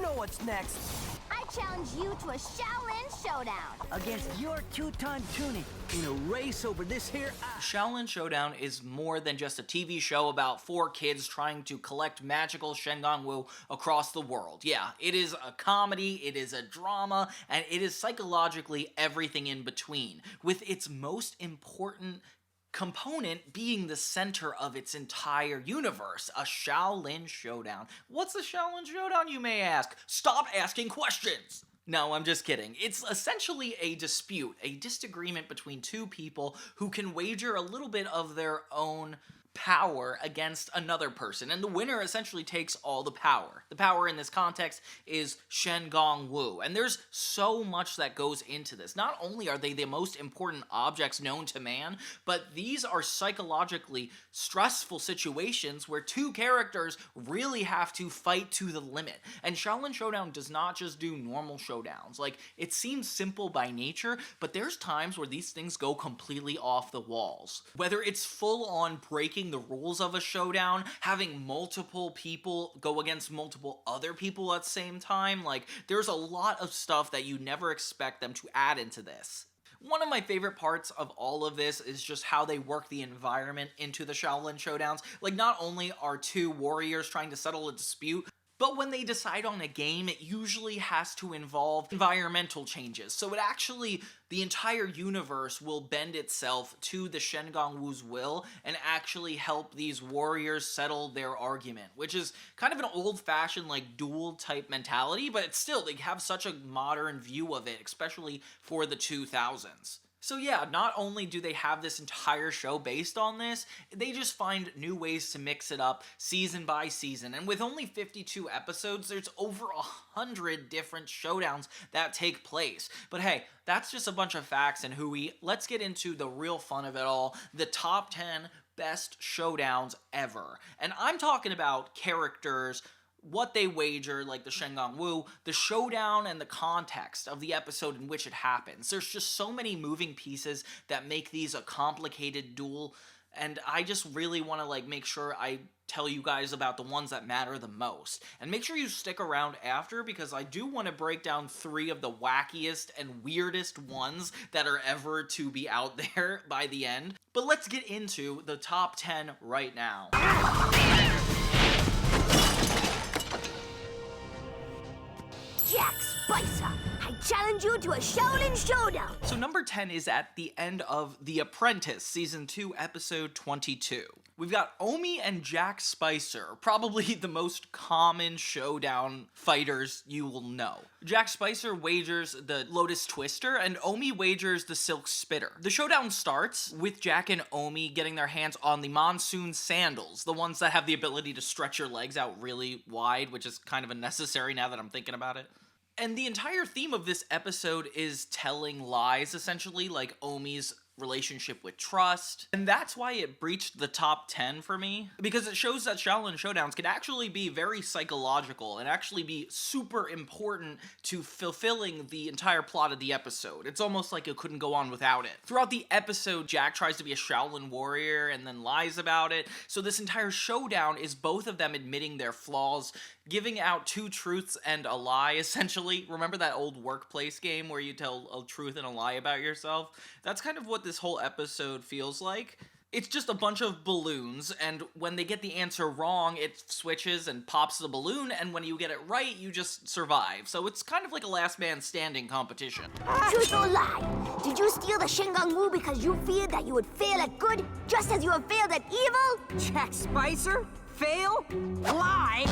know what's next. I challenge you to a Xiaolin Showdown. Against your two-time tuning in a race over this here Shaolin Showdown is more than just a TV show about 4 kids trying to collect magical Shen Gong Wu across the world. Yeah, it is a comedy, it is a drama, and it is psychologically everything in between, with its most important component being the center of its entire universe, a Shaolin Showdown. What's a Shaolin Showdown, you may ask? Stop asking questions! No, I'm just kidding. It's essentially a dispute, a disagreement between 2 people who can wager a little bit of their own power against another person, and the winner essentially takes all the power. The power in this context is Shen Gong Wu, and there's so much that goes into this. Not only are they the most important objects known to man, but these are psychologically stressful situations where 2 characters really have to fight to the limit. And Shaolin Showdown does not just do normal showdowns. Like, it seems simple by nature, but there's times where these things go completely off the walls. Whether it's full-on breaking the rules of a showdown, having multiple people go against multiple other people at the same time, like, there's a lot of stuff that you never expect them to add into this. One of my favorite parts of all of this is just how they work the environment into the Shaolin Showdowns. Like, not only are 2 warriors trying to settle a dispute, but when they decide on a game, it usually has to involve environmental changes. So it actually, the entire universe will bend itself to the Shen Gong Wu's will and actually help these warriors settle their argument, which is kind of an old-fashioned, like, duel type mentality, but it's still, they have such a modern view of it, especially for the 2000s. So yeah, not only do they have this entire show based on this, they just find new ways to mix it up season by season. And with only 52 episodes, there's over 100 different showdowns that take place. But hey, that's just a bunch of facts and hooey. Let's get into the real fun of it all, the top 10 best showdowns ever. And I'm talking about characters, what they wager, like the Shen Gong Wu, the showdown, and the context of the episode in which it happens. There's just so many moving pieces that make these a complicated duel, and I just really want to, like, make sure I tell you guys about the ones that matter the most. And make sure you stick around after, because I do want to break down 3 of the wackiest and weirdest ones that are ever to be out there by the end. But let's get into the top 10 right now. Jack Spicer, I challenge you to a Shaolin Showdown. So number 10 is at the end of The Apprentice, Season 2, Episode 22. We've got Omi and Jack Spicer, probably the most common showdown fighters you will know. Jack Spicer wagers the Lotus Twister, and Omi wagers the Silk Spitter. The showdown starts with Jack and Omi getting their hands on the Monsoon Sandals, the ones that have the ability to stretch your legs out really wide, which is kind of unnecessary now that I'm thinking about it. And the entire theme of this episode is telling lies, essentially, like Omi's relationship with trust, and that's why it breached the top 10 for me, because it shows that Shaolin Showdowns can actually be very psychological and actually be super important to fulfilling the entire plot of the episode. It's almost like it couldn't go on without it. Throughout the episode, Jack tries to be a Shaolin warrior and then lies about it, so this entire showdown is both of them admitting their flaws, giving out 2 truths and a lie, essentially. Remember that old workplace game where you tell a truth and a lie about yourself? That's kind of what this whole episode feels like. It's just a bunch of balloons, and when they get the answer wrong, it switches and pops the balloon, and when you get it right, you just survive. So it's kind of like a last man standing competition. Truth or lie? Did you steal the Shen Gong Wu because you feared that you would fail at good, just as you have failed at evil? Jack Spicer? Fail? Lie?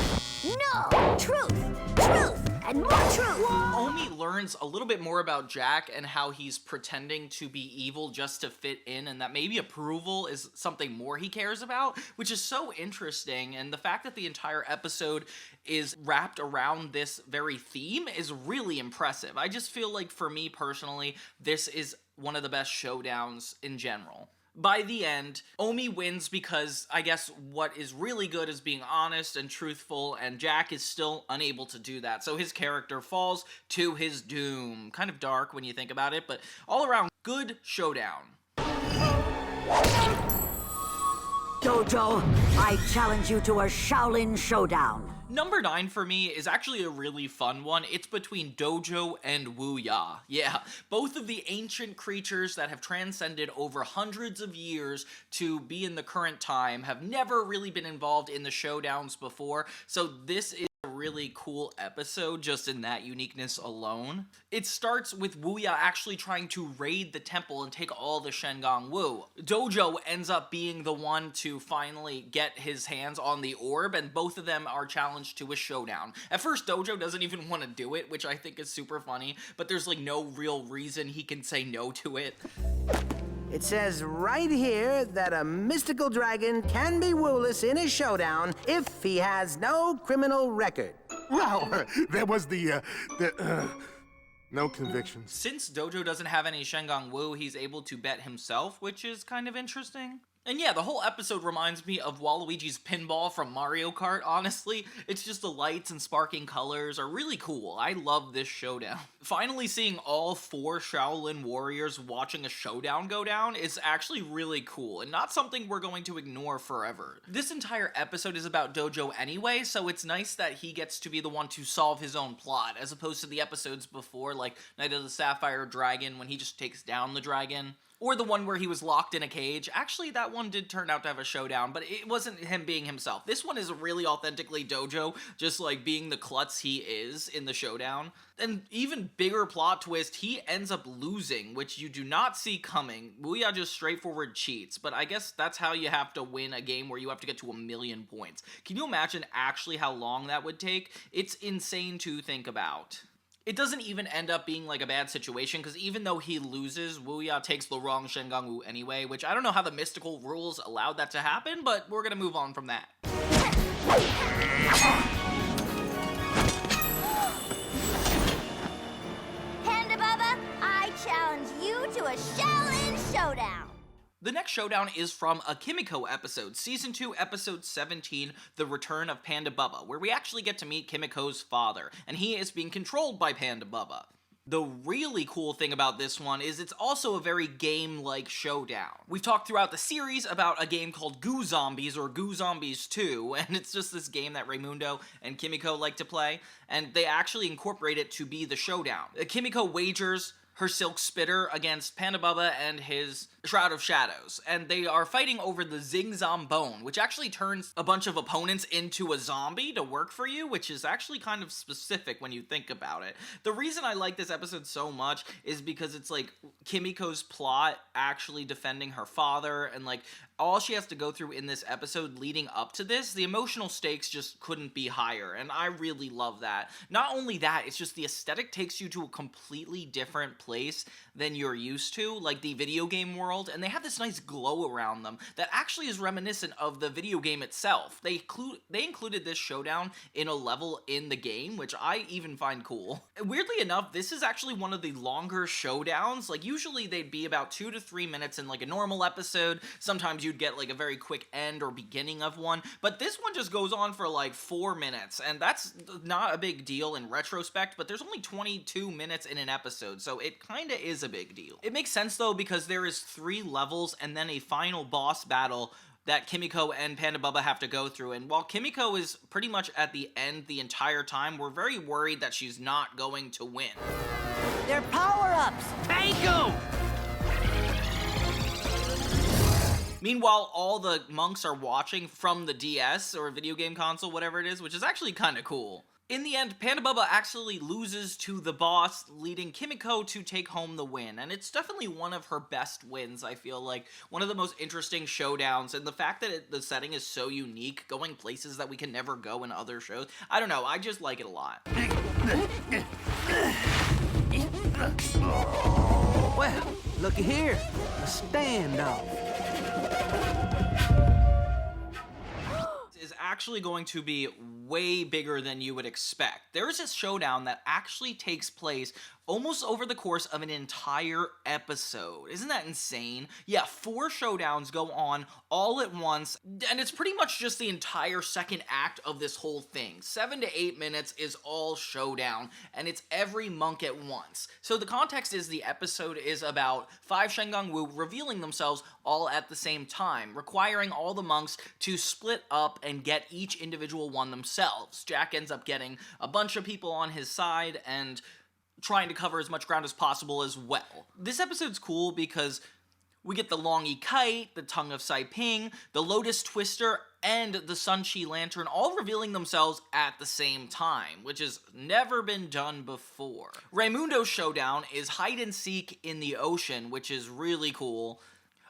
No! Truth! Truth! And more truth! Omi learns a little bit more about Jack and how he's pretending to be evil just to fit in, and that maybe approval is something more he cares about, which is so interesting, and the fact that the entire episode is wrapped around this very theme is really impressive. I just feel like, for me personally, this is one of the best showdowns in general. By the end, Omi wins because I guess what is really good is being honest and truthful, and Jack is still unable to do that, so his character falls to his doom. Kind of dark when you think about it, but all around, good showdown. Dojo, I challenge you to a Shaolin Showdown. Number 9 for me is actually a really fun one. It's between Dojo and Wuya. Yeah, both of the ancient creatures that have transcended over hundreds of years to be in the current time have never really been involved in the Showdowns before, so this is a really cool episode just in that uniqueness alone. It starts with Wuya actually trying to raid the temple and take all the Shen Gong Wu. Dojo ends up being the one to finally get his hands on the orb, and both of them are challenged to a showdown. At first, Dojo doesn't even want to do it, which I think is super funny, but there's like no real reason he can say no to it. It says right here that a mystical dragon can be Wu-less in a showdown if he has no criminal record. Well, there was no convictions. Since Dojo doesn't have any Shen Gong Wu, he's able to bet himself, which is kind of interesting. And yeah, the whole episode reminds me of Waluigi's pinball from Mario Kart, honestly. It's just the lights and sparking colors are really cool. I love this showdown. Finally seeing all 4 Shaolin warriors watching a showdown go down is actually really cool, and not something we're going to ignore forever. This entire episode is about Dojo anyway, so it's nice that he gets to be the one to solve his own plot, as opposed to the episodes before, like Night of the Sapphire Dragon, when he just takes down the dragon. Or the one where he was locked in a cage. Actually, that one did turn out to have a showdown, but it wasn't him being himself. This one is really authentically Dojo, just like being the klutz he is in the showdown. And even bigger plot twist, he ends up losing, which you do not see coming. Wuya just straightforward cheats, but I guess that's how you have to win a game where you have to get to 1,000,000 points. Can you imagine actually how long that would take? It's insane to think about. It doesn't even end up being like a bad situation, because even though he loses, Wuya takes the wrong Shen Gong Wu anyway, which I don't know how the mystical rules allowed that to happen, but we're gonna move on from that. PandaBubba, I challenge you to a Xiaolin Showdown. The next showdown is from a Kimiko episode, Season 2, Episode 17, The Return of PandaBubba, where we actually get to meet Kimiko's father, and he is being controlled by PandaBubba. The really cool thing about this one is it's also a very game-like showdown. We've talked throughout the series about a game called Goo Zombies, or Goo Zombies 2, and it's just this game that Raimundo and Kimiko like to play, and they actually incorporate it to be the showdown. Kimiko wagers her Silk Spitter against PandaBubba and his Shroud of Shadows, and they are fighting over the Zing Zombone, which actually turns a bunch of opponents into a zombie to work for you, which is actually kind of specific when you think about it. The reason I like this episode so much is because it's like Kimiko's plot actually defending her father, and like all she has to go through in this episode leading up to this, the emotional stakes just couldn't be higher, and I really love that. Not only that, it's just the aesthetic takes you to a completely different place than you're used to, like the video game world, and they have this nice glow around them that actually is reminiscent of the video game itself. They included this showdown in a level in the game, which I even find cool. Weirdly enough, this is actually one of the longer showdowns. Like usually they'd be about 2 to 3 minutes in like a normal episode. Sometimes you'd get like a very quick end or beginning of one, but this one just goes on for like 4 minutes, and that's not a big deal in retrospect, but there's only 22 minutes in an episode, so it kinda is a big deal. It makes sense though, because there is 3 levels and then a final boss battle that Kimiko and PandaBubba have to go through, and while Kimiko is pretty much at the end the entire time, we're very worried that she's not going to win. They're power-ups! Bango! Meanwhile, all the monks are watching from the DS, or video game console, whatever it is, which is actually kinda cool. In the end, PandaBubba actually loses to the boss, leading Kimiko to take home the win, and it's definitely one of her best wins, I feel like. One of the most interesting showdowns, and the fact that the setting is so unique, going places that we can never go in other shows, I don't know, I just like it a lot. Well, looky here, a standoff. Is actually going to be way bigger than you would expect. There is a showdown that actually takes place almost over the course of an entire episode. Isn't that insane? Yeah, 4 showdowns go on all at once, and it's pretty much just the entire second act of this whole thing. 7 to 8 minutes is all showdown, and it's every monk at once. So the context is the episode is about 5 Shen Gong Wu revealing themselves all at the same time, requiring all the monks to split up and get get each individual one themselves. Jack ends up getting a bunch of people on his side and trying to cover as much ground as possible as well. This episode's cool because we get the Longy Kite, the Tongue of Saiping, the Lotus Twister, and the Sunchi Lantern all revealing themselves at the same time, which has never been done before. Raimundo's showdown is hide and seek in the ocean, which is really cool.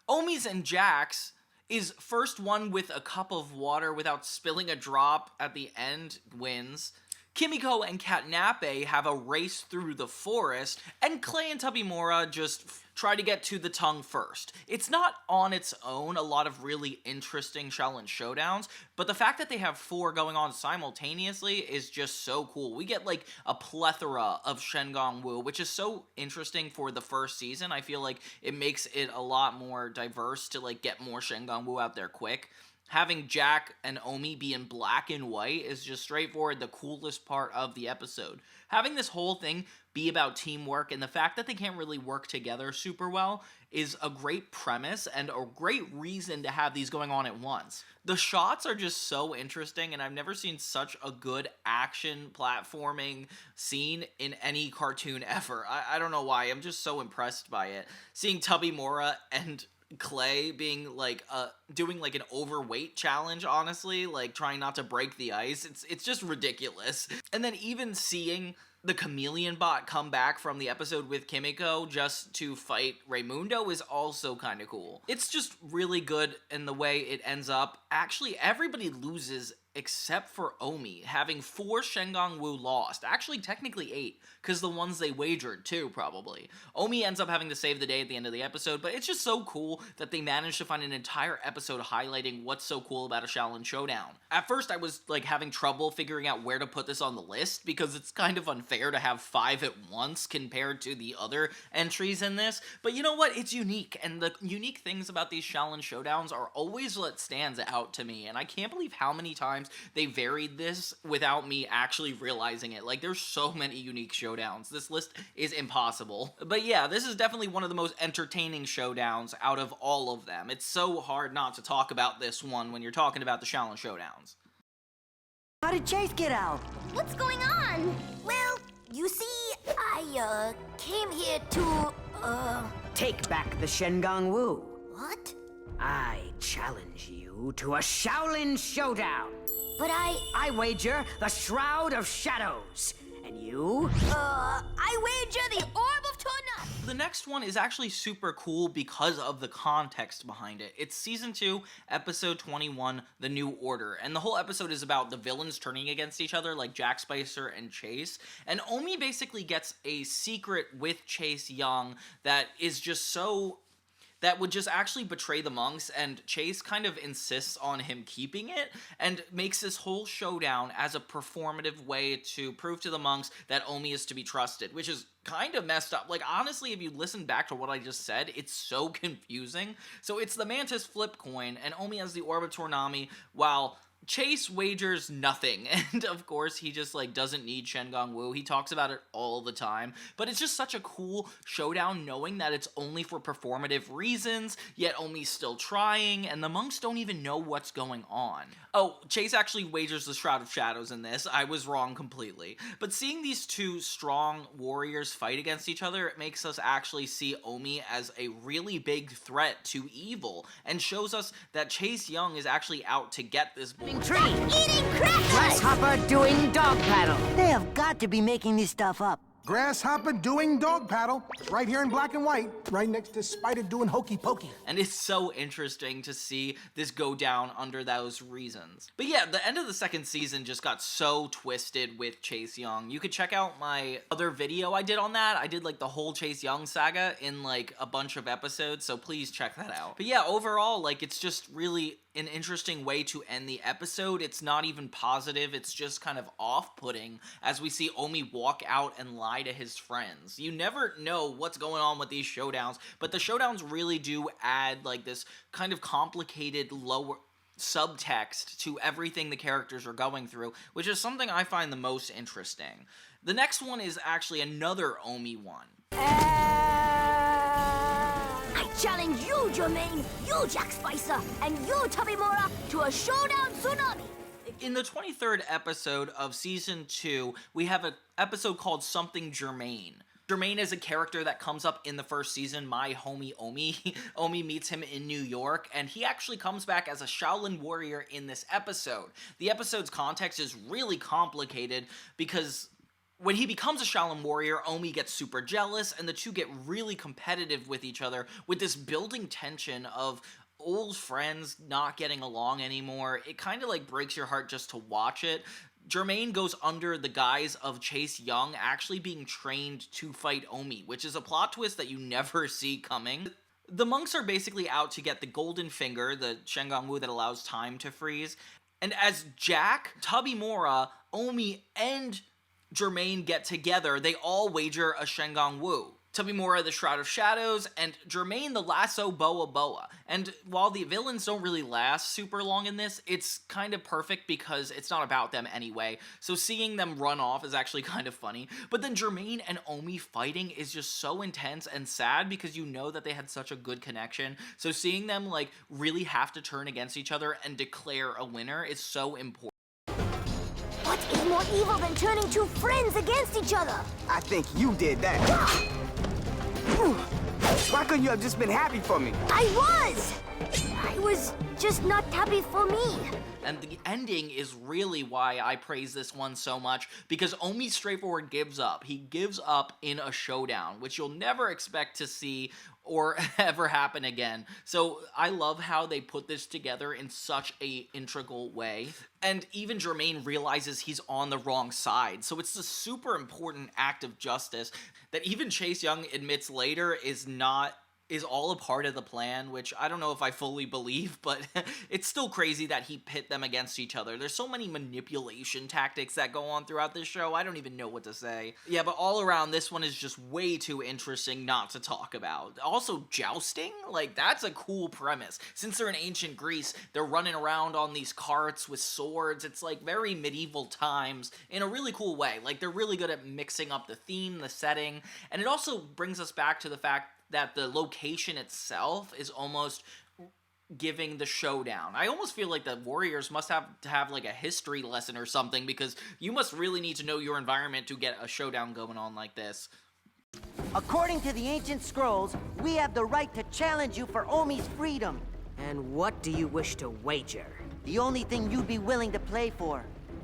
Omi's and Jack's is first one with a cup of water without spilling a drop at the end wins. Kimiko and Katnape have a race through the forest, and Clay and Tubby-Mora just try to get to the tongue first. It's not on its own a lot of really interesting Xiaolin Showdowns, but the fact that they have 4 going on simultaneously is just so cool. We get like a plethora of Shen Gong Wu, which is so interesting for the first season. I feel like it makes it a lot more diverse to like get more Shen Gong Wu out there quick. Having Jack and Omi be in black and white is just straightforward the coolest part of the episode. Having this whole thing be about teamwork and the fact that they can't really work together super well is a great premise and a great reason to have these going on at once. The shots are just so interesting, and I've never seen such a good action platforming scene in any cartoon ever. I don't know why, I'm just so impressed by it. Seeing Tubby-Mora and Clay being like doing like an overweight challenge, honestly, like trying not to break the ice, it's just ridiculous. And then even seeing the chameleon bot come back from the episode with Kimiko just to fight Raimundo is also kind of cool. It's just really good in the way it ends up. Actually, everybody loses except for Omi, having 4 Shen Gong Wu lost. Actually, technically 8, because the ones they wagered too, probably. Omi ends up having to save the day at the end of the episode, but it's just so cool that they managed to find an entire episode highlighting what's so cool about a Xiaolin Showdown. At first, I was like having trouble figuring out where to put this on the list, because it's kind of unfair to have 5 at once compared to the other entries in this, but you know what? It's unique, and the unique things about these Xiaolin Showdowns are always what stands out to me, and I can't believe how many times they varied this without me actually realizing it. Like, there's so many unique showdowns. This list is impossible. But yeah, this is definitely one of the most entertaining showdowns out of all of them. It's so hard not to talk about this one when you're talking about the Shaolin Showdowns. How did Chase get out? What's going on? Well, you see, I came here to, Take back the Shen Gong Wu. What? I challenge you to a Shaolin Showdown. But I wager the Shroud of Shadows. And you? I wager the Orb of Tornado. The next one is actually super cool because of the context behind it. It's Season 2, Episode 21, The New Order, and the whole episode is about the villains turning against each other, like Jack Spicer and Chase, and Omi basically gets a secret with Chase Young that is just so... that would just actually betray the monks, and Chase kind of insists on him keeping it, and makes this whole showdown as a performative way to prove to the monks that Omi is to be trusted, which is kind of messed up. Like, honestly, if you listen back to what I just said, it's so confusing. So it's the Mantis flip coin, and Omi has the Orb of Tornami, while Chase wagers nothing, and of course he just like doesn't need Shen Gong Wu. He talks about it all the time, but it's just such a cool showdown knowing that it's only for performative reasons, yet Omi's still trying, and the monks don't even know what's going on. Oh, Chase actually wagers the Shroud of Shadows in this. I was wrong completely. But seeing these two strong warriors fight against each other, it makes us actually see Omi as a really big threat to evil, and shows us that Chase Young is actually out to get this boy. Tree. Eating crackers! Grasshopper doing dog paddle. They have got to be making this stuff up. Grasshopper doing dog paddle. Right here in black and white. Right next to Spider doing hokey pokey. And it's so interesting to see this go down under those reasons. But yeah, the end of the second season just got so twisted with Chase Young. You could check out my other video I did on that. I did like the whole Chase Young saga in like a bunch of episodes, so please check that out. But yeah, overall, like, it's just really an interesting way to end the episode. It's not even positive, it's just kind of off-putting as we see Omi walk out and lie to his friends. You never know what's going on with these showdowns, but the showdowns really do add like this kind of complicated lower subtext to everything the characters are going through, which is something I find the most interesting. The next one is actually another Omi one. I challenge you, Germaine, you, Jack Spicer, and you, Tubby-Mora, to a showdown tsunami. In the 23rd episode of Season 2, we have an episode called Something Germaine. Germaine is a character that comes up in the first season, my homie Omi. Omi meets him in New York, and he actually comes back as a Shaolin warrior in this episode. The episode's context is really complicated because when he becomes a Shaolin warrior, Omi gets super jealous, and the two get really competitive with each other with this building tension of old friends not getting along anymore. It kind of like breaks your heart just to watch it. Germaine goes under the guise of Chase Young actually being trained to fight Omi, which is a plot twist that you never see coming. The monks are basically out to get the golden finger, the Shen Gong Wu that allows time to freeze. And as Jack, Tabimura, Omi, and Germaine get together, they all wager a Shen Gong Wu. Tabimura, the Shroud of Shadows, and Germaine, the Lasso Boa Boa. And while the villains don't really last super long in this, it's kind of perfect because it's not about them anyway, so seeing them run off is actually kind of funny. But then Germaine and Omi fighting is just so intense and sad because you know that they had such a good connection, so seeing them like really have to turn against each other and declare a winner is so important. What is more evil than turning two friends against each other? I think you did that. Why couldn't you have just been happy for me? I was just not happy for me. And the ending is really why I praise this one so much, because Omi straightforward gives up. He gives up in a showdown, which you'll never expect to see or ever happen again. So I love how they put this together in such a integral way. And even Germaine realizes he's on the wrong side. So it's a super important act of justice that even Chase Young admits later is all a part of the plan, which I don't know if I fully believe, but it's still crazy that he pit them against each other. There's so many manipulation tactics that go on throughout this show, I don't even know what to say. Yeah, but all around, this one is just way too interesting not to talk about. Also, jousting? Like, that's a cool premise. Since they're in ancient Greece, they're running around on these carts with swords. It's like very medieval times in a really cool way. Like, they're really good at mixing up the theme, the setting, and it also brings us back to the fact that the location itself is almost giving the showdown. I almost feel like the warriors must have to have like a history lesson or something, because you must really need to know your environment to get a showdown going on like this. According to the ancient scrolls, we have the right to challenge you for Omi's freedom. And what do you wish to wager? The only thing you'd be willing to play for,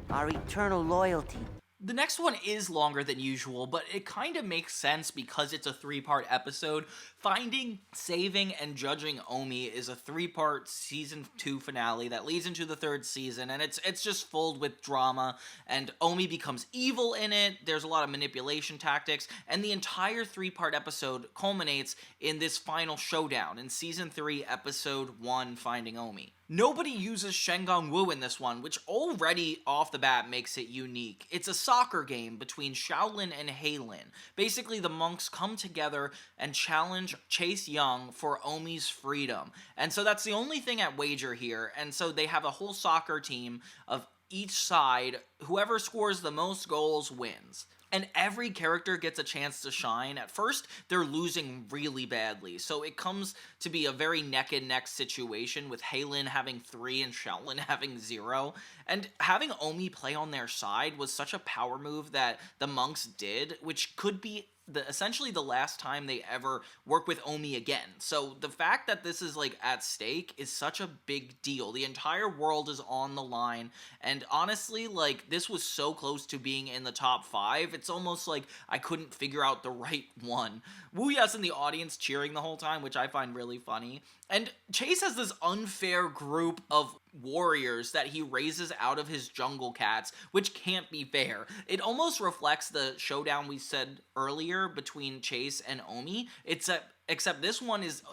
our eternal loyalty. The next one is longer than usual, but it kind of makes sense because it's a 3-part episode. Finding, saving, and judging Omi is a 3-part season 2 finale that leads into the 3rd season, and it's just filled with drama, and Omi becomes evil in it. There's a lot of manipulation tactics, and the entire 3-part episode culminates in this final showdown in season 3, episode 1, Finding Omi. Nobody uses Shen Gong Wu in this one, which already off the bat makes it unique. It's a soccer game between Xiaolin and Heylin. Basically, the monks come together and challenge Chase Young for Omi's freedom. And so that's the only thing at wager here. And so they have a whole soccer team of each side. Whoever scores the most goals wins. And every character gets a chance to shine. At first, they're losing really badly, so it comes to be a very neck-and-neck situation with Heylin having 3 and Shaolin having 0. And having Omi play on their side was such a power move that the monks did, which could be essentially the last time they ever work with Omi again. So the fact that this is like at stake is such a big deal. The entire world is on the line, and honestly, like, this was so close to being in the top 5, it's almost like I couldn't figure out the right one. Wuya's in the audience cheering the whole time, which I find really funny. And Chase has this unfair group of warriors that he raises out of his jungle cats, which can't be fair. It almost reflects the showdown we said earlier between Chase and Omi. Except this one is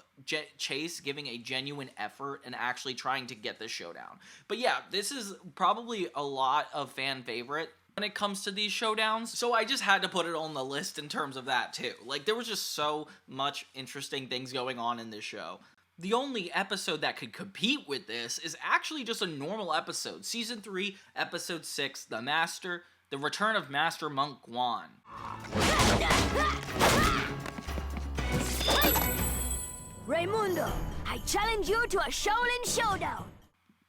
Chase giving a genuine effort and actually trying to get this showdown. But yeah, this is probably a lot of fan favorite when it comes to these showdowns, so I just had to put it on the list in terms of that too. Like, there was just so much interesting things going on in this show. The only episode that could compete with this is actually just a normal episode. Season 3, Episode 6, The Return of Master Monk Guan. Raimundo, I challenge you to a Shaolin Showdown.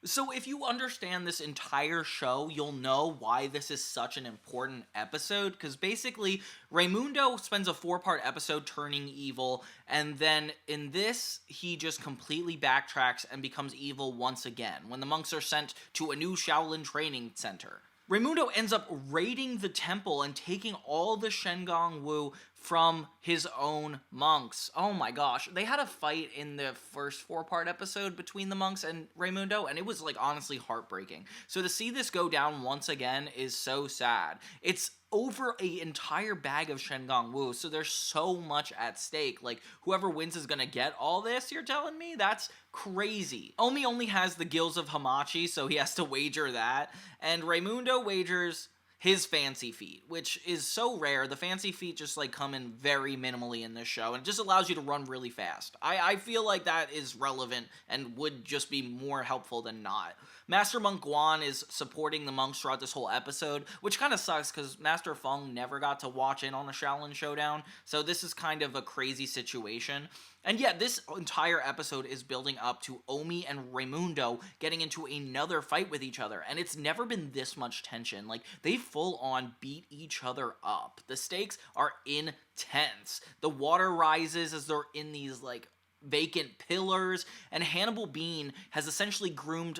So if you understand this entire show, you'll know why this is such an important episode, because basically Raimundo spends a 4-part episode turning evil, and then in this, he just completely backtracks and becomes evil once again, when the monks are sent to a new Shaolin training center. Raimundo ends up raiding the temple and taking all the Shen Gong Wu from his own monks. Oh my gosh, they had a fight in the first 4-part episode between the monks and Raimundo, and it was like honestly heartbreaking. So to see this go down once again is so sad. It's over an entire bag of Shen Gong Wu, so there's so much at stake. Like, whoever wins is gonna get all this, you're telling me? That's crazy. Omi only has the gills of Hamachi, so he has to wager that, and Raimundo wagers his fancy feet, which is so rare. The fancy feet just like come in very minimally in this show, and it just allows you to run really fast. I feel like that is relevant and would just be more helpful than not. Master Monk Guan is supporting the monks throughout this whole episode, which kind of sucks because Master Feng never got to watch in on a Xiaolin Showdown, so this is kind of a crazy situation. And yeah, this entire episode is building up to Omi and Raimundo getting into another fight with each other, and it's never been this much tension. Like, they full on beat each other up. The stakes are intense. The water rises as they're in these, like, vacant pillars, and Hannibal Bean has essentially groomed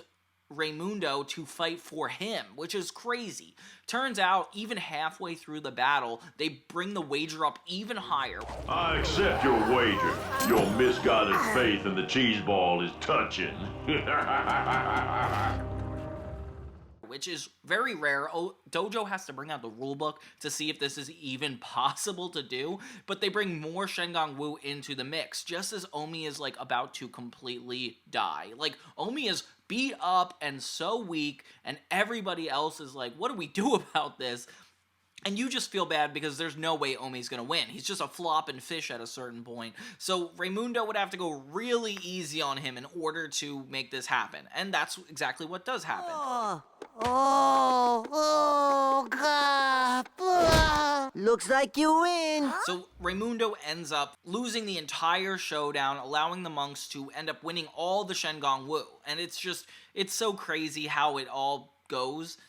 Raimundo to fight for him, which is crazy. Turns out, even halfway through the battle, they bring the wager up even higher. I accept your wager. Your misguided faith in the cheese ball is touching. Which is very rare. Dojo has to bring out the rulebook to see if this is even possible to do, but they bring more Shen Gong Wu into the mix, just as Omi is, like, about to completely die. Like, Omi is beat up and so weak, and everybody else is like, what do we do about this? And you just feel bad because there's no way Omi's gonna win. He's just a flopping fish at a certain point. So Raimundo would have to go really easy on him in order to make this happen. And that's exactly what does happen. God. Looks like you win. So Raimundo ends up losing the entire showdown, allowing the monks to end up winning all the Shen Gong Wu. And it's so crazy how it all goes.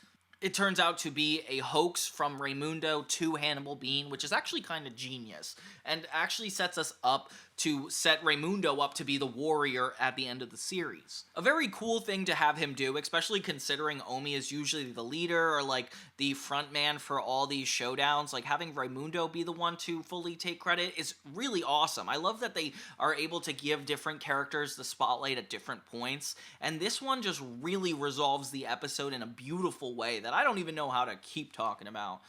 It turns out to be a hoax from Raimundo to Hannibal Bean, which is actually kind of genius, and actually sets us up to set Raimundo up to be the warrior at the end of the series. A very cool thing to have him do, especially considering Omi is usually the leader or like the front man for all these showdowns. Like, having Raimundo be the one to fully take credit is really awesome. I love that they are able to give different characters the spotlight at different points, and this one just really resolves the episode in a beautiful way that I don't even know how to keep talking about.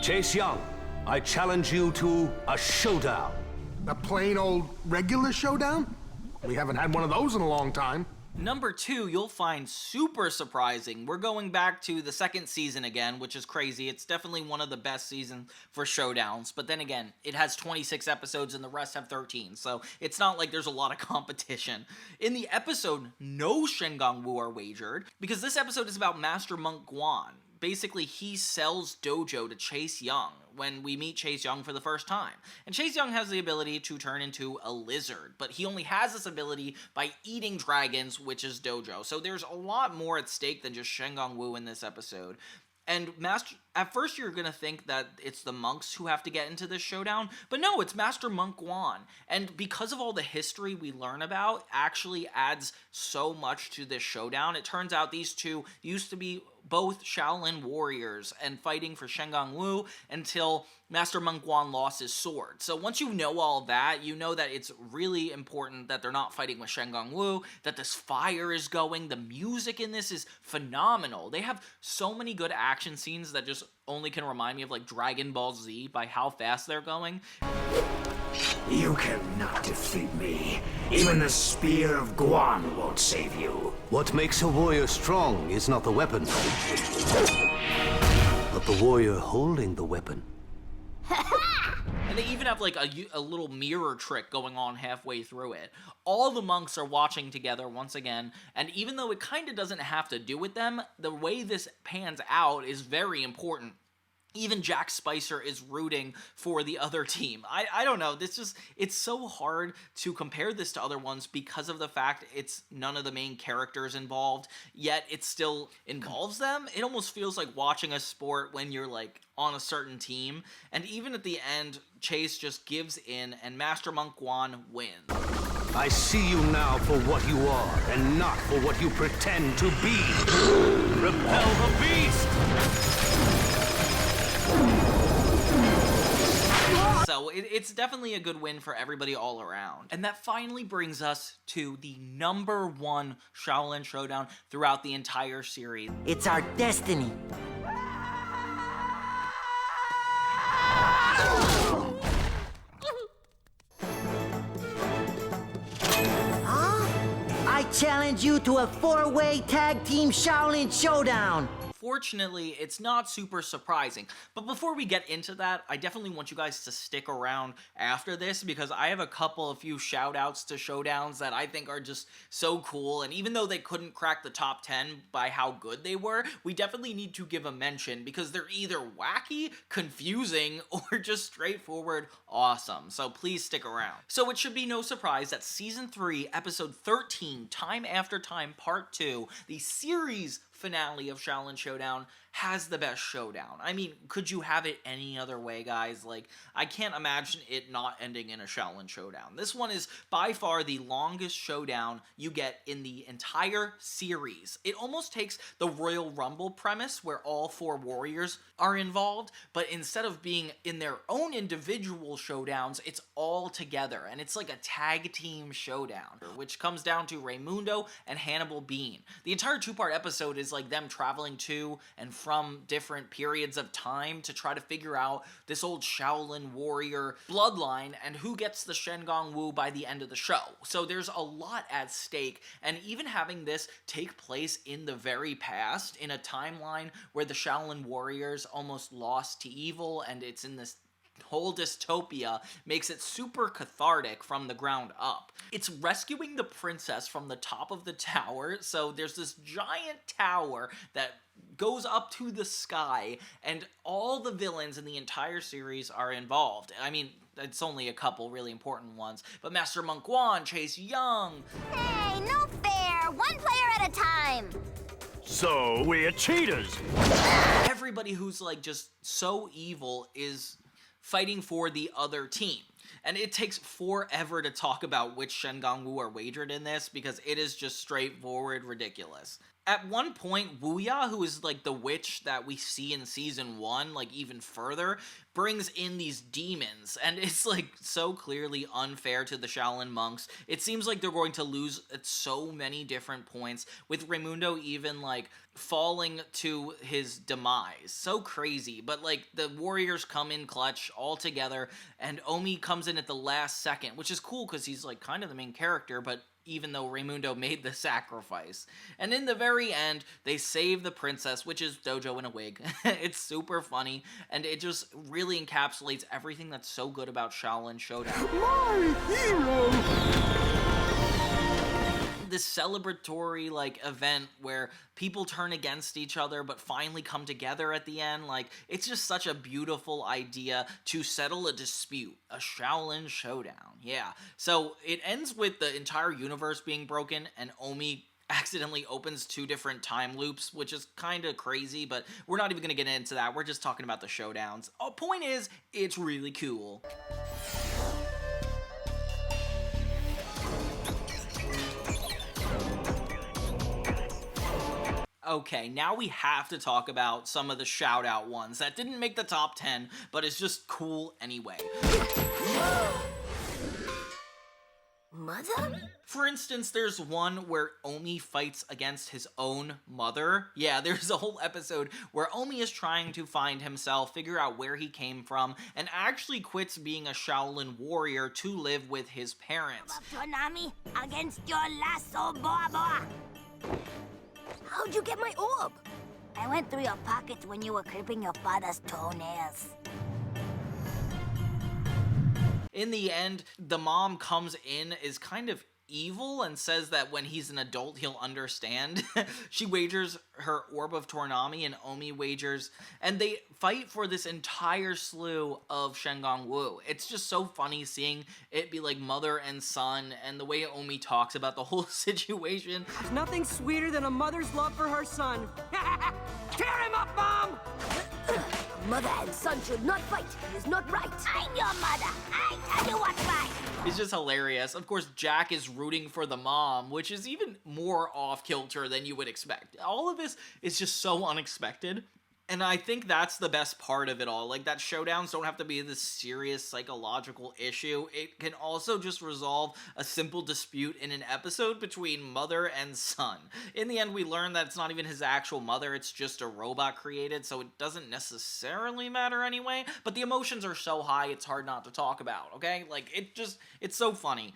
Chase Young, I challenge you to a showdown. A plain old regular showdown? We haven't had one of those in a long time. Number 2, you'll find super surprising. We're going back to the second season again, which is crazy. It's definitely one of the best seasons for showdowns. But then again, it has 26 episodes and the rest have 13. So it's not like there's a lot of competition. In the episode, no Shen Gong Wu are wagered, because this episode is about Master Monk Guan. Basically, he sells Dojo to Chase Young when we meet Chase Young for the first time. And Chase Young has the ability to turn into a lizard, but he only has this ability by eating dragons, which is Dojo. So there's a lot more at stake than just Shen Gong Wu in this episode. And at first you're gonna think that it's the monks who have to get into this showdown, but no, it's Master Monk Guan. And because of all the history we learn about, actually adds so much to this showdown. It turns out these two used to be both Shaolin warriors and fighting for Shen Gong Wu until Master Monk Guan lost his sword. So once you know all that, you know that it's really important that they're not fighting with Shen Gong Wu, that this fire is going. The music in this is phenomenal. They have so many good action scenes that just only can remind me of like Dragon Ball Z by how fast they're going. You cannot defeat me. Even the spear of Guan won't save you. What makes a warrior strong is not the weapon, but the warrior holding the weapon. And they even have like a little mirror trick going on halfway through it. All the monks are watching together once again, and even though it kind of doesn't have to do with them, the way this pans out is very important. even Jack Spicer is rooting for the other team. I don't know, it's so hard to compare this to other ones because of the fact it's none of the main characters involved, yet it still involves them. It almost feels like watching a sport when you're like on a certain team, and even at the end, Chase just gives in and Master Monk Guan wins. I see you now for what you are, and not for what you pretend to be. Repel the beast! So it's definitely a good win for everybody all around. And that finally brings us to the #1 Shaolin Showdown throughout the entire series. It's our destiny. I challenge you to a 4-way tag team Xiaolin Showdown. Fortunately, it's not super surprising. But before we get into that, I definitely want you guys to stick around after this because I have a few shout outs to Showdowns that I think are just so cool. And even though they couldn't crack the top 10 by how good they were, we definitely need to give a mention because they're either wacky, confusing, or just straightforward awesome. So please stick around. So it should be no surprise that Season 3, Episode 13, Time After Time Part 2, the series finale of Shaolin Showdown, has the best showdown. I mean, could you have it any other way, guys? Like, I can't imagine it not ending in a Shaolin Showdown. This one is by far the longest showdown you get in the entire series. It almost takes the Royal Rumble premise where all 4 warriors are involved, but instead of being in their own individual showdowns, it's all together, and it's like a tag team showdown, which comes down to Raimundo and Hannibal Bean. The entire 2-part episode is like them traveling to and from different periods of time to try to figure out this old Shaolin warrior bloodline and who gets the Shen Gong Wu by the end of the show. So there's a lot at stake, and even having this take place in the very past, in a timeline where the Shaolin warriors almost lost to evil and it's in this whole dystopia, makes it super cathartic from the ground up. It's rescuing the princess from the top of the tower, so there's this giant tower that goes up to the sky, and all the villains in the entire series are involved. I mean, it's only a couple really important ones, but Master Monk Guan, Chase Young. Hey, no fair! One player at a time! So, we're cheaters. Everybody who's like just so evil is fighting for the other team. And it takes forever to talk about which Shen Gong Wu are wagered in this because it is just straightforward ridiculous. At one point, Wuya, who is like the witch that we see in Season 1, like even further, brings in these demons, and it's like so clearly unfair to the Shaolin monks. It seems like they're going to lose at so many different points, with Raimundo even like falling to his demise. So crazy, but like the warriors come in clutch all together, and Omi comes in at the last second, which is cool because he's like kind of the main character, but even though Raimundo made the sacrifice. And in the very end, they save the princess, which is Dojo in a wig. It's super funny, and it just really encapsulates everything that's so good about Shaolin Showdown. My hero! This celebratory like event where people turn against each other but finally come together at the end, like it's just such a beautiful idea to settle a dispute, a Shaolin Showdown. Yeah, so it ends with the entire universe being broken and Omi accidentally opens 2 different time loops, which is kind of crazy, but we're not even gonna get into that. We're just talking about the showdowns. Point is, it's really cool. Okay, now we have to talk about some of the shout-out ones that didn't make the top 10, but is just cool anyway. Mother? For instance, there's one where Omi fights against his own mother. Yeah, there's a whole episode where Omi is trying to find himself, figure out where he came from, and actually quits being a Shaolin warrior to live with his parents. Tonami, against your lasso, Boa. How'd you get my orb? I went through your pockets when you were clipping your father's toenails. In the end, the mom comes in, is kind of evil and says that when he's an adult he'll understand. She wagers her Orb of Tournami and Omi wagers, and they fight for this entire slew of Shen Gong Wu. It's just so funny seeing it be like mother and son, and the way Omi talks about the whole situation. There's nothing sweeter than a mother's love for her son. Tear him up, Mom! Mother and son should not fight. It is not right. I'm your mother. I tell you what's right. It's just hilarious. Of course, Jack is rooting for the mom, which is even more off-kilter than you would expect. All of this is just so unexpected. And I think that's the best part of it all. Like, that showdowns don't have to be this serious psychological issue. It can also just resolve a simple dispute in an episode between mother and son. In the end, we learn that it's not even his actual mother, it's just a robot created, so it doesn't necessarily matter anyway. But the emotions are so high, it's hard not to talk about, okay? Like, it's so funny.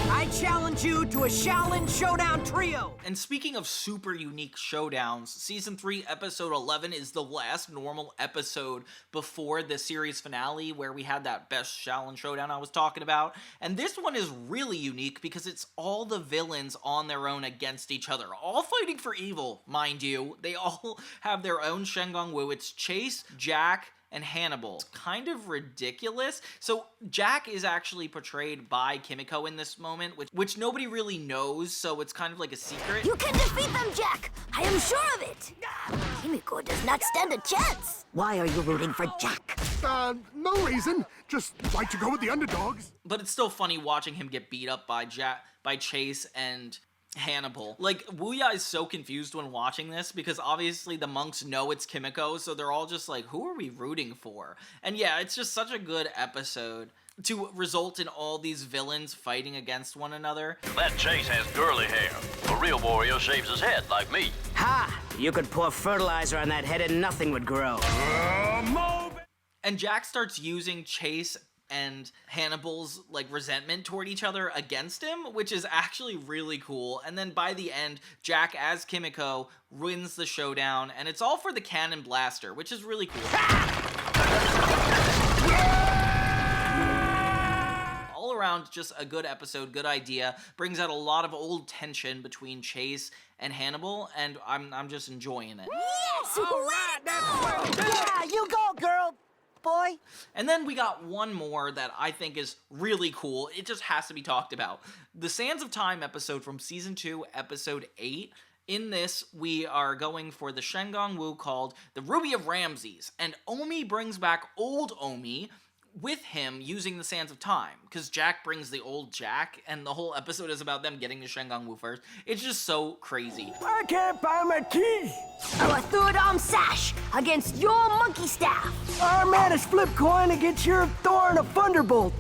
I challenge you to a Xiaolin Showdown trio! And speaking of super unique showdowns, Season 3, Episode 11 is the last normal episode before the series finale where we had that best Xiaolin Showdown I was talking about. And this one is really unique because it's all the villains on their own against each other, all fighting for evil, mind you. They all have their own Shen Gong Wu. It's Chase, Jack, and Hannibal. It's kind of ridiculous. So Jack is actually portrayed by Kimiko in this moment, which nobody really knows, so it's kind of like a secret. You can defeat them, Jack. I am sure of it. Kimiko does not stand a chance. Why are you rooting for Jack? No reason. Just like to go with the underdogs. But it's still funny watching him get beat up by Chase and Hannibal. Like, Wuya is so confused when watching this because obviously the monks know it's Kimiko, so they're all just like, who are we rooting for? And yeah, it's just such a good episode to result in all these villains fighting against one another. That Chase has girly hair. A real warrior shaves his head like me. Ha! You could pour fertilizer on that head and nothing would grow. And Jack starts using Chase and Hannibal's like resentment toward each other against him, which is actually really cool. And then by the end, Jack as Kimiko wins the showdown, and it's all for the cannon blaster, which is really cool. All around, just a good episode, good idea. Brings out a lot of old tension between Chase and Hannibal, and I'm just enjoying it. Yes! All right, Yeah, you go, girl! Boy. And then we got one more that I think is really cool. It just has to be talked about. The Sands of Time episode from Season 2, Episode 8. In this, we are going for the Shen Gong Wu called the Ruby of Ramses. And Omi brings back old Omi with him using the Sands of Time, because Jack brings the old Jack, and the whole episode is about them getting to Shen Gong Wu first. It's just so crazy. I can't find my keys! Our third arm sash against your monkey staff. Our man is flip coin against your thorn of thunderbolt.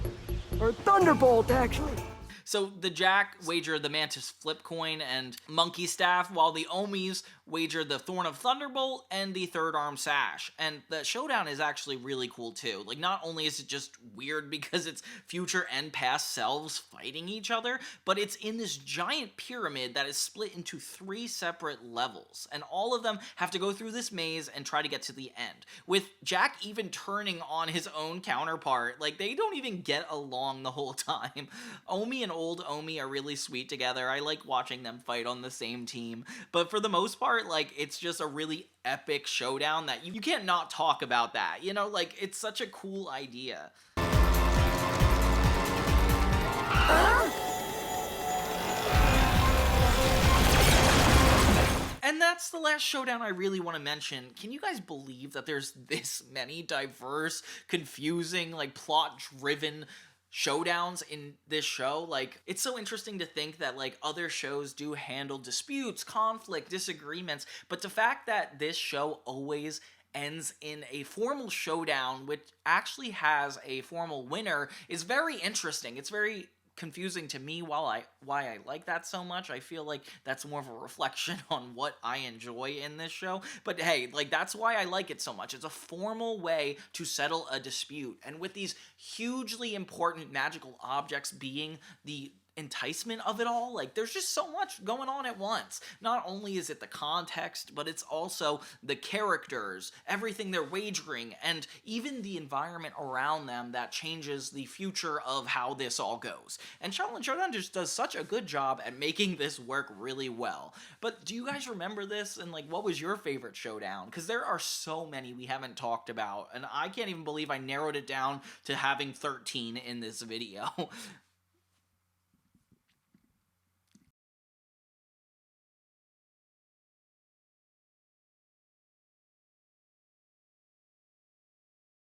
Or thunderbolt, actually. So the Jack wager the Mantis flip coin and monkey staff, while the Omis wager the Thorn of Thunderbolt and the third arm sash. And the showdown is actually really cool too. Like, not only is it just weird because it's future and past selves fighting each other, but it's in this giant pyramid that is split into 3 separate levels. And all of them have to go through this maze and try to get to the end. With Jack even turning on his own counterpart. Like, they don't even get along the whole time. Omi and old Omi are really sweet together. I like watching them fight on the same team. But for the most part, like, it's just a really epic showdown that you can't not talk about that. You know, like, it's such a cool idea. And that's the last showdown I really want to mention. Can you guys believe that there's this many diverse, confusing, like, plot-driven showdowns in this show? Like, it's so interesting to think that, like, other shows do handle disputes, conflict, disagreements, but the fact that this show always ends in a formal showdown, which actually has a formal winner, is very interesting. It's very confusing to me why I like that so much. I feel like that's more of a reflection on what I enjoy in this show. But hey, like, that's why I like it so much. It's a formal way to settle a dispute. And with these hugely important magical objects being the enticement of it all. Like, there's just so much going on at once. Not only is it the context, but it's also the characters, everything they're wagering, and even the environment around them that changes the future of how this all goes. And Xiaolin Showdown just does such a good job at making this work really well. But do you guys remember this? And like, what was your favorite showdown? Because there are so many we haven't talked about, and I can't even believe I narrowed it down to having 13 in this video.